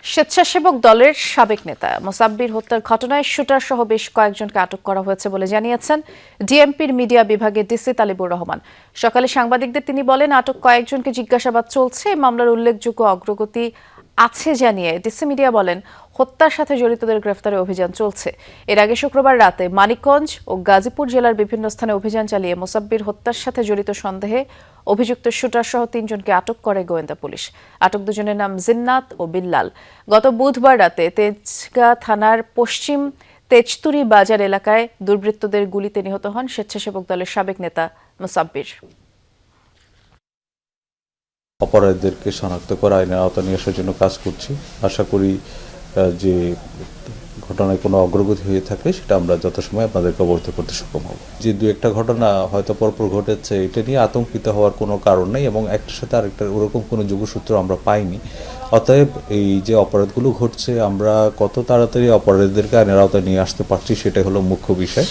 স্বেচ্ছাসেবক দলের সাবেক নেতা মোসাব্বির হত্যার ঘটনায় শুটার সহ বেশ কয়েকজনকে আটক করা হয়েছে বলে জানিয়েছেন ডিএমপির মিডিয়া বিভাগের ডিসি তালিবুর রহমান। সকালে সাংবাদিকদের তিনি বলেন, আটক কয়েকজনকে জিজ্ঞাসাবাদ চলছে। মামলার উল্লেখযোগ্য অগ্রগতি আছে জানিয়ে ডিসি মিডিয়া বলেন, হত্যার সাথে জড়িতদের গ্রেফতারে অভিযান চলছে। এর আগে শুক্রবার রাতে মানিকগঞ্জ ও গাজীপুর জেলার বিভিন্ন স্থানে অভিযান চালিয়ে মোসাব্বির হত্যার সাথে জড়িত সন্দেহে অভিযুক্ত শুটার সহ 3 জনকে আটক করে গোয়েন্দা পুলিশ। আটক দুজনের নাম জিন্নাত ও বিল্লাল। গত বুধবার রাতে তেজগাঁ থানার পশ্চিম তেজতুরি বাজার এলাকায় দুর্বৃত্তদের গুলিতে নিহত হন স্বেচ্ছাসেবক দলের সাবেক নেতা মোসাব্বির। অপরাধীদেরকে শনাক্ত করে আইনের আওতায় নিয়ে আসার জন্য কাজ করছি। আশা করি যে ঘটনায় কোনো অগ্রগতি হয়ে থাকলে সেটা আমরা যথাসময়ে আপনাদেরকে অবহিত করতে সক্ষম হব। যে দু একটা ঘটনা হয়তো পরপর ঘটেছে, এটা নিয়ে আতঙ্কিত হওয়ার কোনো কারণ নেই এবং একটার সাথে আরেকটার ওরকম কোনো যোগসূত্র আমরা পাইনি। অতএব এই যে অপরাধগুলো ঘটছে, আমরা কত তাড়াতাড়ি অপরাধীদেরকে আইনের আওতায় নিয়ে আসতে পারছি সেটাই হলো মুখ্য বিষয়।